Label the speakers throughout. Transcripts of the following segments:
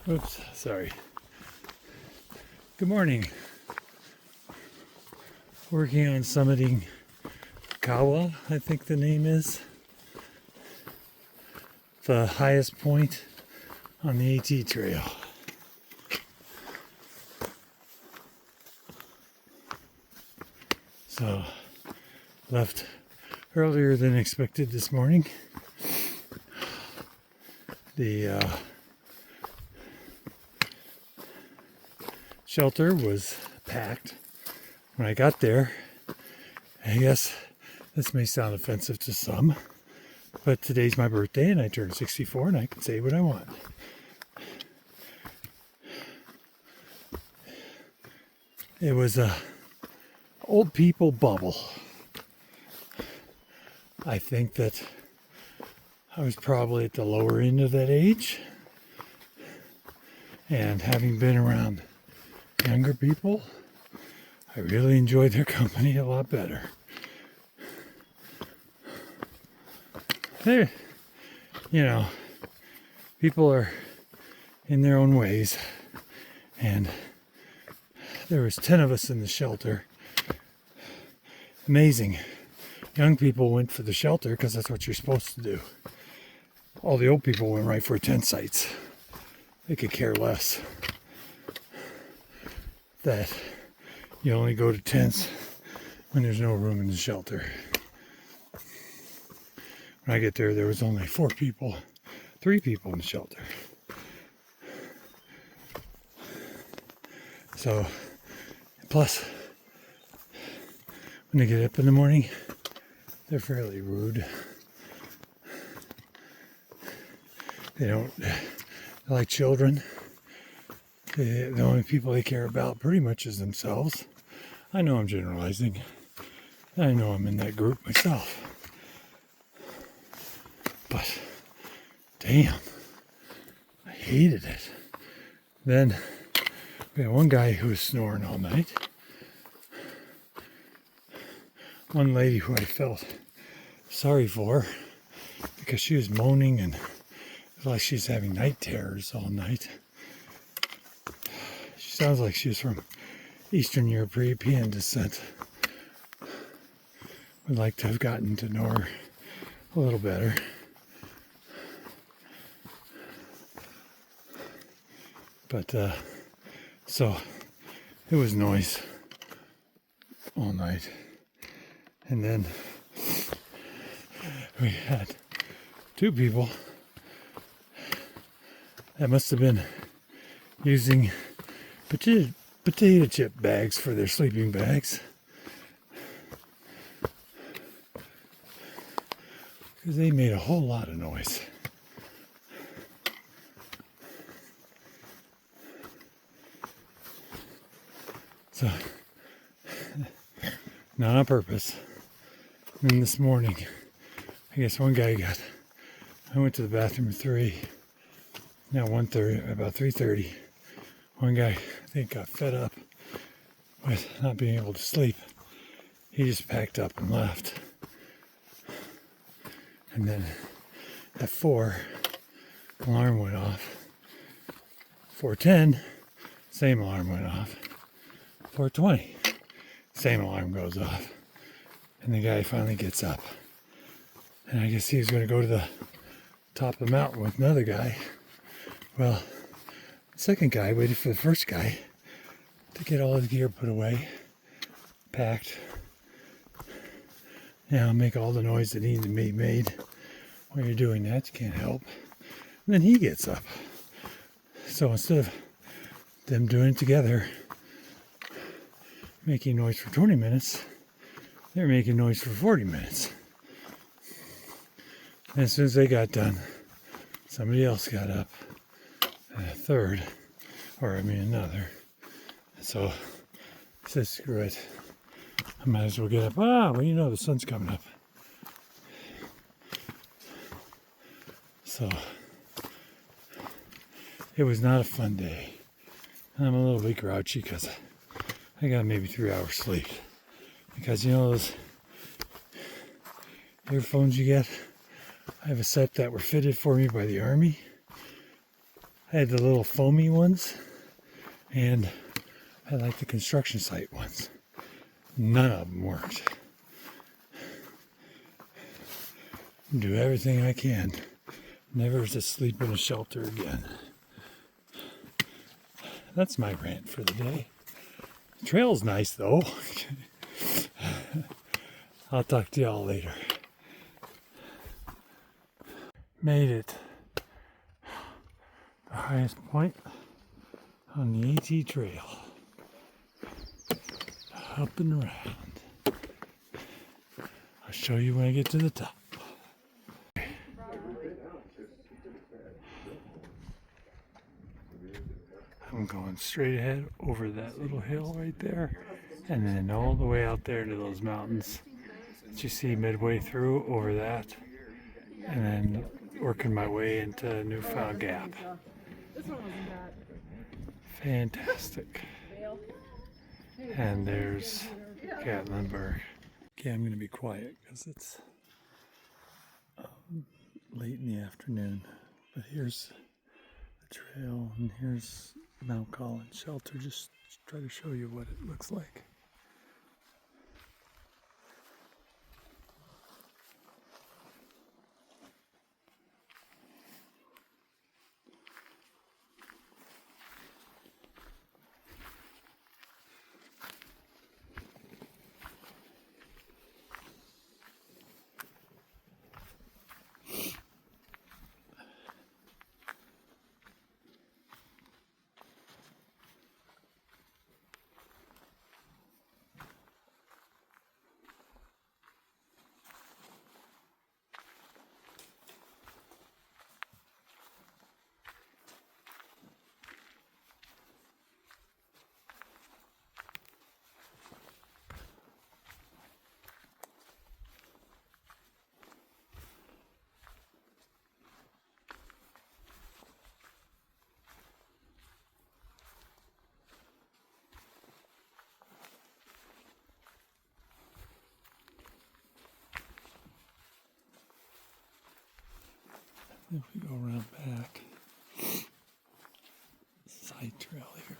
Speaker 1: Oops, sorry. Good morning. Working on summiting Kawa, I think the name is. The highest point on the AT trail. So, left earlier than expected this morning. The shelter was packed when I got there. I guess this may sound offensive to some, but today's my birthday and I turned 64 and I can say what I want. It was a old people bubble. I think that I was probably at the lower end of that age, and having been around younger people, I really enjoyed their company a lot better. They, people are in their own ways, and there was 10 of us in the shelter. Amazing. Young people went for the shelter because that's what you're supposed to do. All the old people went right for tent sites. They could care less that you only go to tents when there's no room in the shelter. When I get there, there was only 3 people in the shelter. So, plus, when they get up in the morning, they're fairly rude. They're like children. The only people they care about pretty much is themselves. I know I'm generalizing. I know I'm in that group myself. But, damn, I hated it. Then, we had one guy who was snoring all night. One lady who I felt sorry for because she was moaning and it was like she's having night terrors all night. She sounds like she was from Eastern European descent. Would like to have gotten to know her a little better. But, so, it was noise all night. And then we had 2 people that must have been using potato chip bags for their sleeping bags. Because they made a whole lot of noise. So, not on purpose. And then this morning, I guess one guy I went to the bathroom at 3, now 1:30, about 3:30. One guy, I think, got fed up with not being able to sleep. He just packed up and left. And then at 4, alarm went off. 4:10, same alarm went off. 4:20, same alarm goes off. And the guy finally gets up. And I guess he was going to go to the top of the mountain with another guy. Well, the second guy waited for the first guy to get all his gear put away, packed, make all the noise that needed to be made. While you're doing that, you can't help. And then he gets up. So instead of them doing it together, making noise for 20 minutes, they're making noise for 40 minutes. And as soon as they got done, somebody else got up. And another. And so I said, screw it. I might as well get up. The sun's coming up. So it was not a fun day. I'm a little bit grouchy because I got maybe 3 hours sleep. Because those earphones you get, I have a set that were fitted for me by the Army. I had the little foamy ones, and I like the construction site ones. None of them worked. Do everything I can never to sleep in a shelter again. That's my rant for the day. The trail's nice though. I'll talk to y'all later. Made it. The highest point on the AT trail. Up and around. I'll show you when I get to the top. I'm going straight ahead over that little hill right there, and then all the way out there to those mountains that you see midway through over that, and then working my way into Newfound Gap. Fantastic. And there's Gatlinburg. Okay, I'm going to be quiet because it's late in the afternoon, but here's the trail and here's Mount Collins Shelter. Just try to show you what it looks like. If we go around back, side trail here.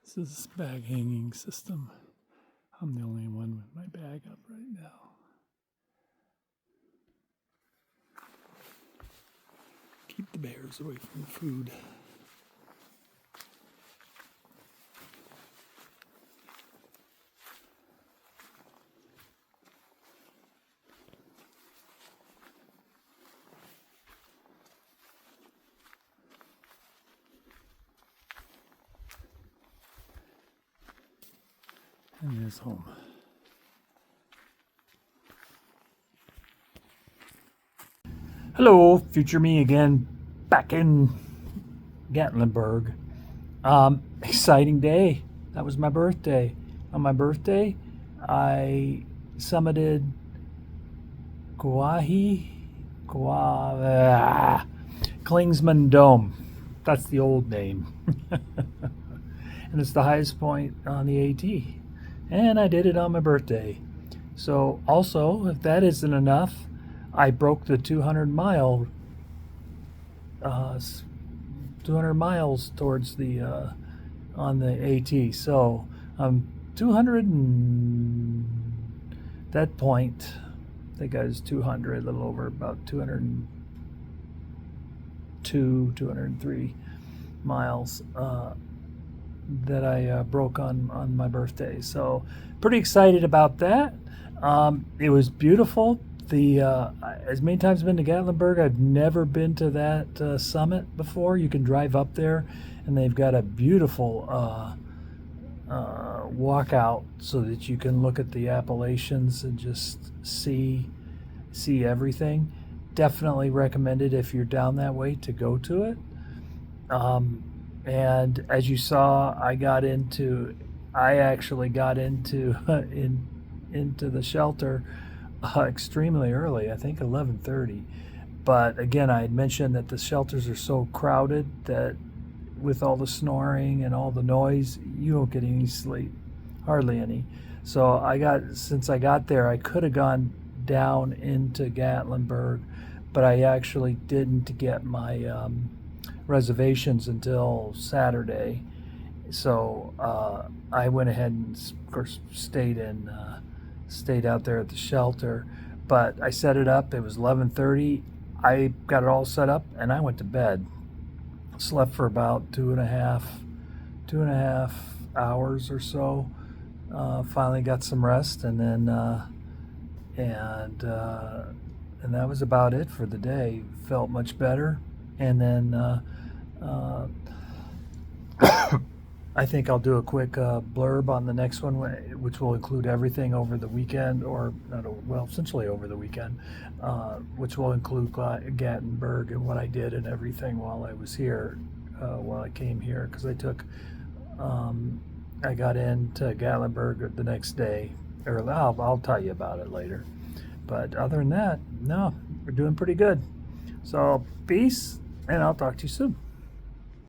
Speaker 1: This is bag hanging system. I'm the only one with my bag up right now. Keep the bears away from the food. And there's home. Hello, future me again, back in Gatlinburg. Exciting day. That was my birthday. On my birthday, I summited Klingsman Dome. That's the old name. And it's the highest point on the AT. And I did it on my birthday. So also, if that isn't enough, I broke the 200 miles towards the on the AT. So 200 and that point, I think I was 200, a little over, about 202, 203 miles that I broke on my birthday. So pretty excited about that. It was beautiful. As many times I've been to Gatlinburg, I've never been to that summit before. You can drive up there, and they've got a beautiful walkout so that you can look at the Appalachians and just see everything. Definitely recommended if you're down that way to go to it. And as you saw, I actually got into the shelter extremely early, I think 11:30. But again, I had mentioned that the shelters are so crowded that with all the snoring and all the noise, you don't get any sleep.
Speaker 2: hardly any. So since I got there, I could have gone down into Gatlinburg, but I actually didn't get my reservations until Saturday. So I went ahead and, of course, stayed out there at the shelter. But I set it up. It was 11:30. I got it all set up, and I went to bed. Slept for about two and a half hours or so. Finally got some rest, and then and that was about it for the day. Felt much better, and then uh, I think I'll do a quick blurb on the next one, which will include everything over the weekend, or not, well, essentially over the weekend, which will include Gatlinburg and what I did and everything while I was here, while I came here, because I got into Gatlinburg the next day. Or I'll tell you about it later. But other than that, no, we're doing pretty good. So peace, and I'll talk to you soon.